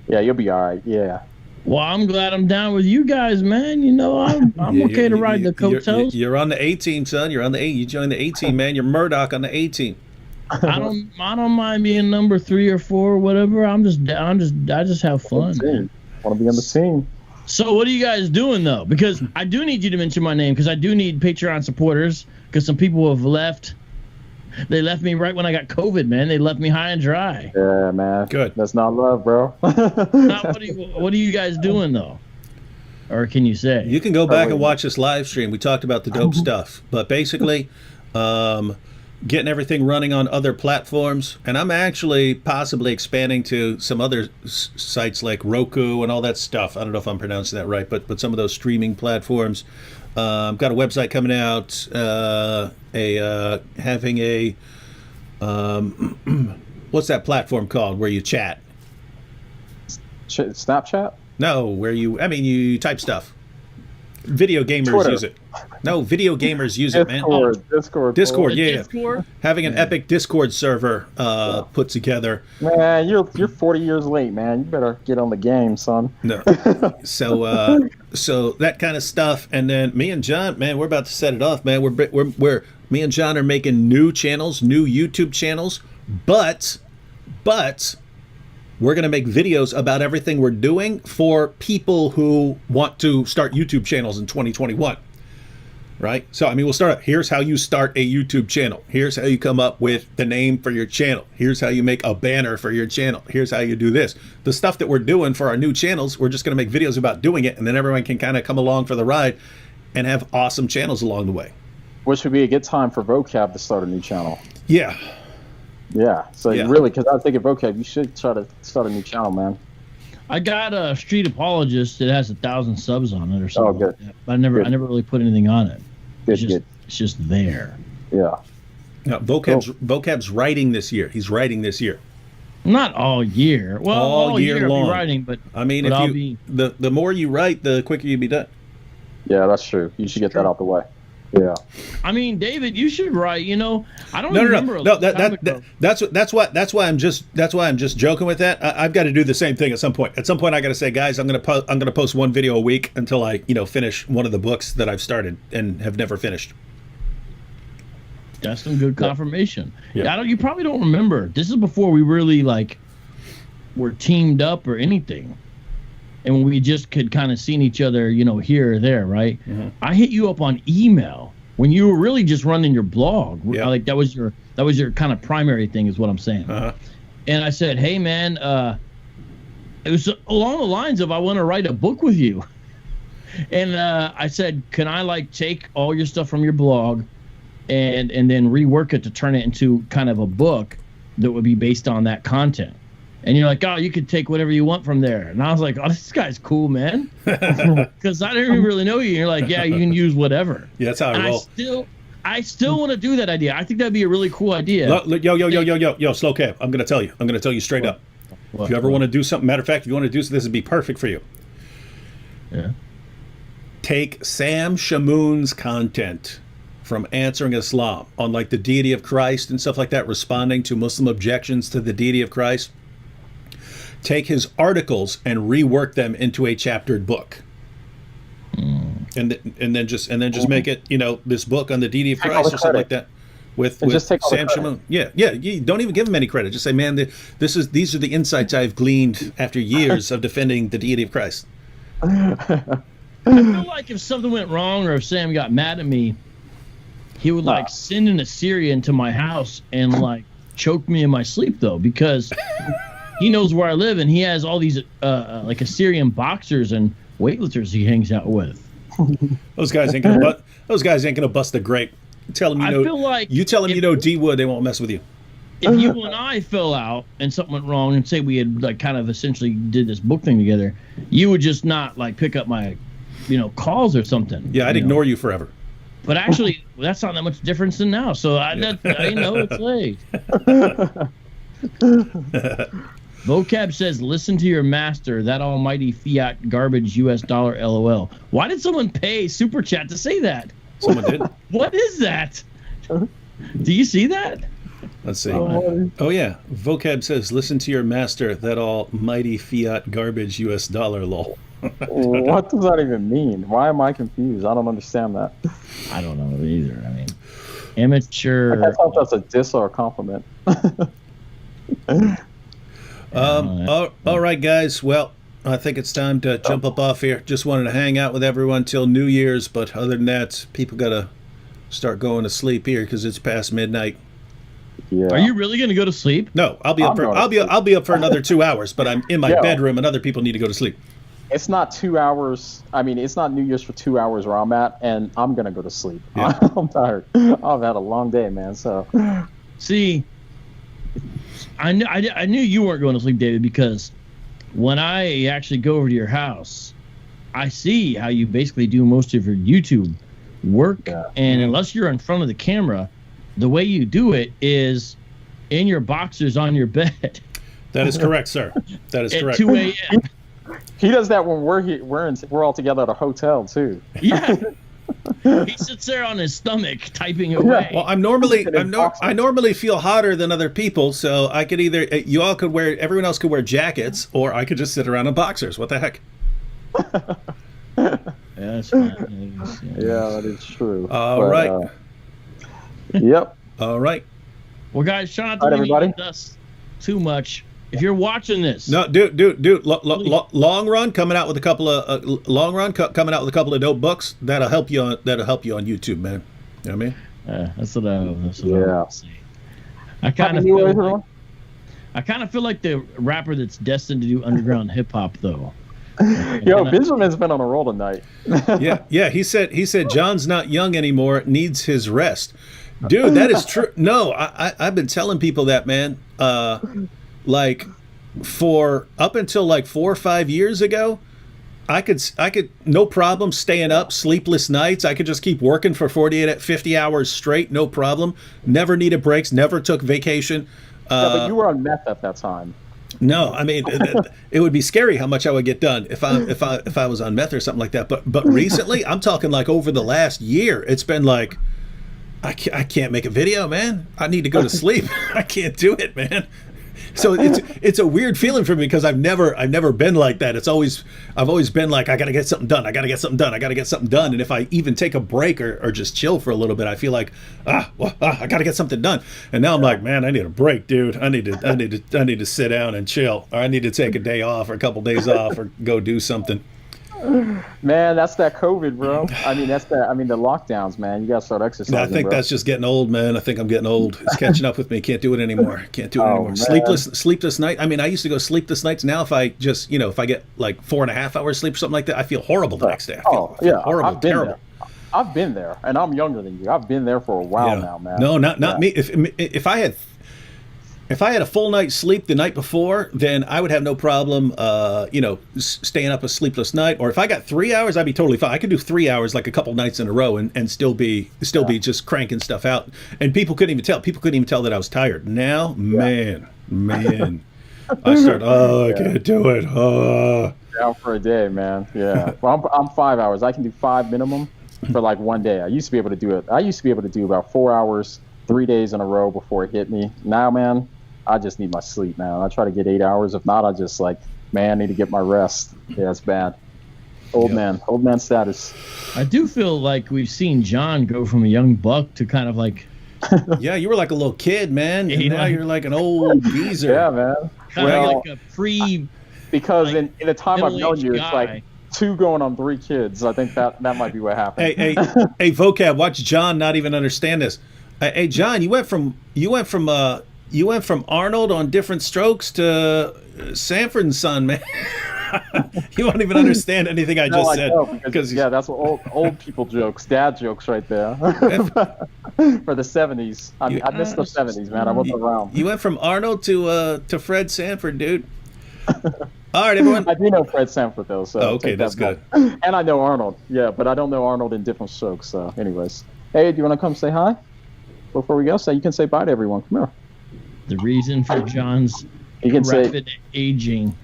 Yeah, you'll be all right. Yeah. Well, I'm glad I'm down with you guys, man. I'm okay to ride the coattails. You're on the 18, son. You're on the 8. You joined the 18, man. You're Murdoch on the 18. I don't mind being number 3 or 4 or whatever. I just have fun. Want to be on the team. So what are you guys doing though? Because I do need you to mention my name, because I do need Patreon supporters, because some people have left. They left me right when I got COVID, man. They left me high and dry. Yeah, man. Good. That's not love, bro. Now, what are you guys doing though? Or can you say? You can go back and watch this live stream. We talked about the dope stuff, but basically, getting everything running on other platforms, and I'm actually possibly expanding to some other sites like Roku and all that stuff. I don't know if I'm pronouncing that right, but some of those streaming platforms. Got a website coming out. Having a what's that platform called where you chat? Snapchat? No, where you type stuff. Video gamers Twitter. Use it. No, video gamers use it, man. Discord. Yeah. Discord? Having an epic Discord server put together. Man, you're 40 years late, man. You better get on the game, son. No. So that kind of stuff, and then me and John, man, we're about to set it off, man. We're me and John are making new channels, new YouTube channels, but we're going to make videos about everything we're doing for people who want to start YouTube channels in 2021. Right? So, we'll start. Here's how you start a YouTube channel. Here's how you come up with the name for your channel. Here's how you make a banner for your channel. Here's how you do this. The stuff that we're doing for our new channels, we're just going to make videos about doing it, and then everyone can kind of come along for the ride and have awesome channels along the way. Which would be a good time for Vocab to start a new channel. Yeah. Yeah. So really, because I was thinking Vocab, you should try to start a new channel, man. I got a Street Apologist that has 1,000 subs on it or something. Oh, good. Like that. But I never really put anything on it. Good. It's just there. Yeah. Now, Vocab's writing this year. He's writing this year. Not all year. Well, all year long. I'll be writing, but the more you write, the quicker you be done. Yeah, that's true. You should get that out the way. Yeah. David, you should write. I don't remember. No. That's why I'm just joking with that. I've got to do the same thing at some point. At some point, I got to say, guys, I'm gonna post one video a week until I finish one of the books that I've started and have never finished. That's some good confirmation. Yeah. You probably don't remember. This is before we really were teamed up or anything. And we just could kind of seen each other, here or there, right? Mm-hmm. I hit you up on email when you were really just running your blog. Yeah. Like that was your kind of primary thing, is what I'm saying. Uh-huh. And I said, hey man, it was along the lines of, I want to write a book with you. And I said, can I take all your stuff from your blog and then rework it to turn it into kind of a book that would be based on that content? And you're like, oh, you could take whatever you want from there. And I was like, oh, this guy's cool, man. Because I didn't really know you. And you're like, yeah, you can use whatever. Yeah, that's how I roll. I still want to do that idea. I think that'd be a really cool idea. Yo, slow cab. I'm going to tell you straight up. If you ever want to do something, matter of fact, if you want to do this would be perfect for you. Yeah. Take Sam Shamoun's content from Answering Islam on like the deity of Christ and stuff like that, responding to Muslim objections to the deity of Christ. Take his articles and rework them into a chaptered book, and then just make it, this book on the deity of Christ or something like that with Sam Shamoun. Yeah. You don't even give him any credit. Just say, man, these are the insights I've gleaned after years of defending the deity of Christ. I feel like if something went wrong or if Sam got mad at me, he would like send an Assyrian to my house and like choke me in my sleep though, because he knows where I live and he has all these like Assyrian boxers and weightlifters he hangs out with. Those guys ain't gonna bust a grape. Tell them you tell them D Wood, they won't mess with you. If you and I fell out and something went wrong and say we had like kind of essentially did this book thing together, you would just not like pick up my calls or something. Yeah, I'd ignore you forever. But actually, that's not that much difference than now. So I know it's late. Vocab says, listen to your master, that almighty fiat garbage US dollar LOL. Why did someone pay Super Chat to say that? Someone did. What is that? Do you see that? Let's see. Oh, yeah. Vocab says, listen to your master, that almighty fiat garbage US dollar lol. What does that even mean? Why am I confused? I don't understand that. I don't know either. I mean, amateur. I can't tell if that's a diss or a compliment. All right, guys. Well, I think it's time to jump up off here. Just wanted to hang out with everyone till New Year's, but other than that, people gotta start going to sleep here because it's past midnight. Yeah. Are you really going to go to sleep? No, I'll be up for another 2 hours, but I'm in my bedroom and other people need to go to sleep. It's not 2 hours. I mean, it's not New Year's for 2 hours where I'm at, and I'm gonna go to sleep. Yeah. I'm tired. I've had a long day, man. So, see, I knew you weren't going to sleep, David, because when I actually go over to your house, I see how you basically do most of your YouTube work, and unless you're in front of the camera, the way you do it is in your boxers on your bed. That is correct, sir. That is correct. At 2 a.m. He does that when we're all together at a hotel too. Yeah. He sits there on his stomach typing away. Well, I normally feel hotter than other people, so I could either everyone else could wear jackets, or I could just sit around in boxers. What the heck? Yeah, that's fine. Yeah, that is true. All right. Yep. All right. Well, guys, try not to leave us too much. If you're watching this, no, dude, long run coming out with a couple of dope books that'll help you on YouTube, man. You know what I mean? That's what I say. I kind of feel like the rapper that's destined to do underground hip hop, though. Yo, Benjamin's been on a roll tonight. yeah. He said John's not young anymore, needs his rest. Dude, that is true. No, I've been telling people that, man. Like for up until like 4 or 5 years ago, I could no problem staying up, sleepless nights. I could just keep working for 50 hours straight, no problem. Never needed breaks, never took vacation. But you were on meth at that time. No, I mean it would be scary how much I would get done if I was on meth or something like that. But recently, I'm talking like over the last year, it's been like I can't make a video, man. I need to go to sleep. I can't do it, man. So it's a weird feeling for me because I've never been like that. I've always been like, I gotta get something done. I gotta get something done. And if I even take a break or just chill for a little bit, I feel like I gotta get something done. And now I'm like, man, I need a break, dude. I need to sit down and chill. Or I need to take a day off or a couple days off or go do something. Man, that's that COVID, bro. I mean, the lockdowns, man. You gotta start exercising. No, I think that's just getting old, man. I think I'm getting old. It's catching up with me. Can't do it anymore. Sleepless night. I mean, I used to go sleepless nights. Now, if I just, if I get like 4.5 hours sleep or something like that, I feel horrible the next day. I feel horrible, terrible. I've been there, and I'm younger than you. I've been there for a while now, man. No, not me. If I had If I had a full night's sleep the night before, then I would have no problem, staying up a sleepless night. Or if I got 3 hours, I'd be totally fine. I could do 3 hours like a couple nights in a row and still be just cranking stuff out. And people couldn't even tell. People couldn't even tell that I was tired. Now, man, I start. I can't do it. Down for a day, man. Yeah. Well, I'm 5 hours. I can do 5 minimum for like one day. I used to be able to do it. I used to be able to do about 4 hours, 3 days in a row before it hit me. Now, man, I just need my sleep, man. I try to get 8 hours. If not, I just I need to get my rest. Yeah, it's bad. Old man status. I do feel like we've seen John go from a young buck to kind of like. Yeah, you were like a little kid, man. And now you're like an old geezer. Yeah, man. Kind of like a pre. Because in the time I've known you, it's like 2 going on 3 kids. I think that might be what happened. Hey, Vocab, watch John not even understand this. Hey, John, you went from Arnold on Different Strokes to Sanford and Son, man. You won't even understand anything I just said. Because that's what old people jokes, dad jokes right there. For the 70s. I missed the 70s, man. I wasn't around. You went from Arnold to Fred Sanford, dude. All right, everyone. I do know Fred Sanford, though. So okay, that's good. And I know Arnold. Yeah, but I don't know Arnold in Different Strokes. So anyways. Hey, do you want to come say hi? Before we go, you can say bye to everyone. Come here. The reason for John's rapid aging.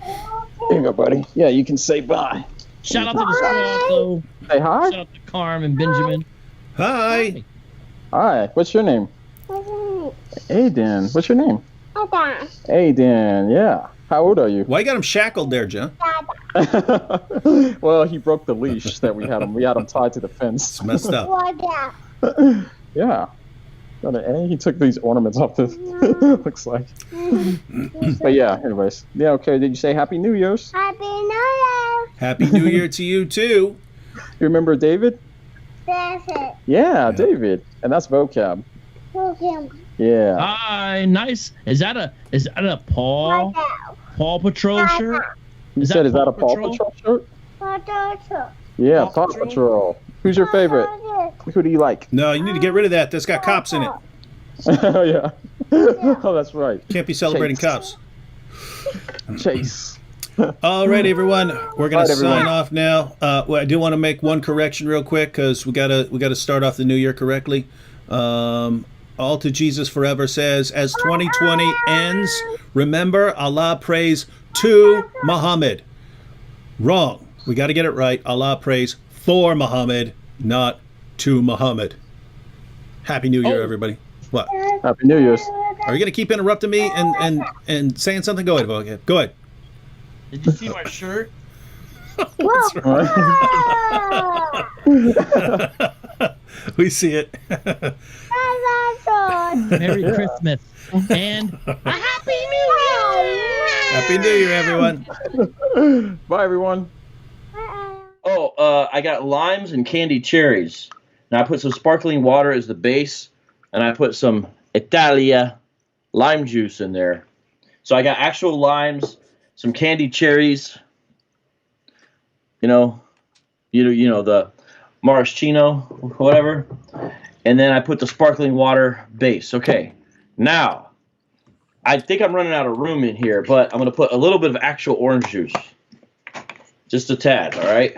There you go, buddy. Yeah, you can say bye. Shout out to the squad, though. Say hi. Shout out to Carm and Benjamin. Hi. Hi. What's your name? Aiden. What's your name? Aiden. Yeah. How old are you? Why you got him shackled there, John? Well, he broke the leash that we had him. We had him tied to the fence. It's messed up. Yeah. He took these ornaments off the looks like. But yeah, anyways. Yeah, okay. Did you say Happy New Year's? Happy New Year. Happy New Year to you too. You remember David? David. Yeah, David. And that's Vocab. Yeah. Hi, nice. Is that a Paw Patrol shirt? You said, is that a Paw Patrol shirt? Yeah, Paw Patrol. Who's your favorite? Who do you like? No, you need to get rid of that. That's got cops in it. Oh, yeah. Oh, that's right. Can't be celebrating Chase. cops. Chase. All right, everyone. We're going to sign off now. I do want to make one correction real quick because we gotta start off the new year correctly. All to Jesus Forever says, as 2020 ends, remember Allah prays to Muhammad. Wrong. We got to get it right. Allah prays for Muhammad, not to Muhammad. Happy New Year, everybody. What? Happy New Year's. Are you going to keep interrupting me and saying something? Go ahead, Vocab. Go ahead. Did you see my shirt? We see it. Merry Christmas and a Happy New Year! Happy New Year, everyone. Bye, everyone. Oh, I got limes and candied cherries. Now I put some sparkling water as the base, and I put some Italia lime juice in there. So I got actual limes, some candied cherries. You know the maraschino, whatever. And then I put the sparkling water base. Okay, now I think I'm running out of room in here, but I'm going to put a little bit of actual orange juice. Just a tad, all right?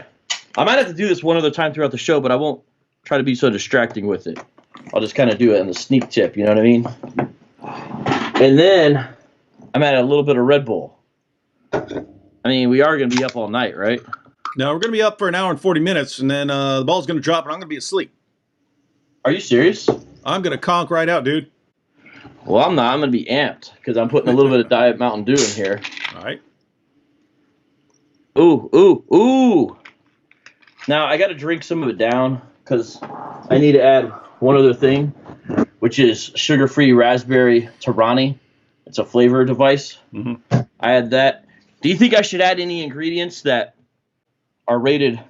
I might have to do this one other time throughout the show, but I won't try to be so distracting with it. I'll just kind of do it in the sneak tip, you know what I mean? And then I'm adding a little bit of Red Bull. I mean, we are going to be up all night, right? No, we're going to be up for an hour and 40 minutes, and then the ball's going to drop, and I'm going to be asleep. Are you serious? I'm going to conk right out, dude. Well, I'm not. I'm going to be amped because I'm putting a little bit of Diet Mountain Dew in here. All right. Ooh, ooh, ooh. Now, I got to drink some of it down because I need to add one other thing, which is sugar-free raspberry Tarani. It's a flavor device. Mm-hmm. I add that. Do you think I should add any ingredients that are rated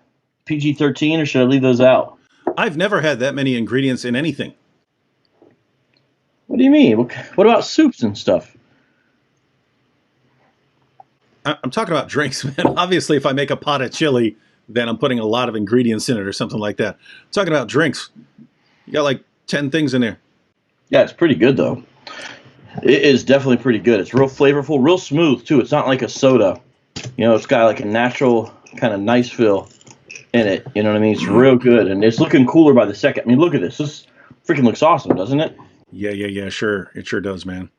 PG-13, or should I leave those out? I've never had that many ingredients in anything. What do you mean? What about soups and stuff? I'm talking about drinks, man. Obviously, if I make a pot of chili, then I'm putting a lot of ingredients in it or something like that. I'm talking about drinks. You got like 10 things in there. Yeah, it's pretty good, though. It is definitely pretty good. It's real flavorful, real smooth too. It's not like a soda. You know, it's got like a natural kind of nice feel in it. You know what I mean? It's real good, and it's looking cooler by the second. I mean, look at this. This freaking looks awesome, doesn't it? Yeah. Sure. It sure does, man.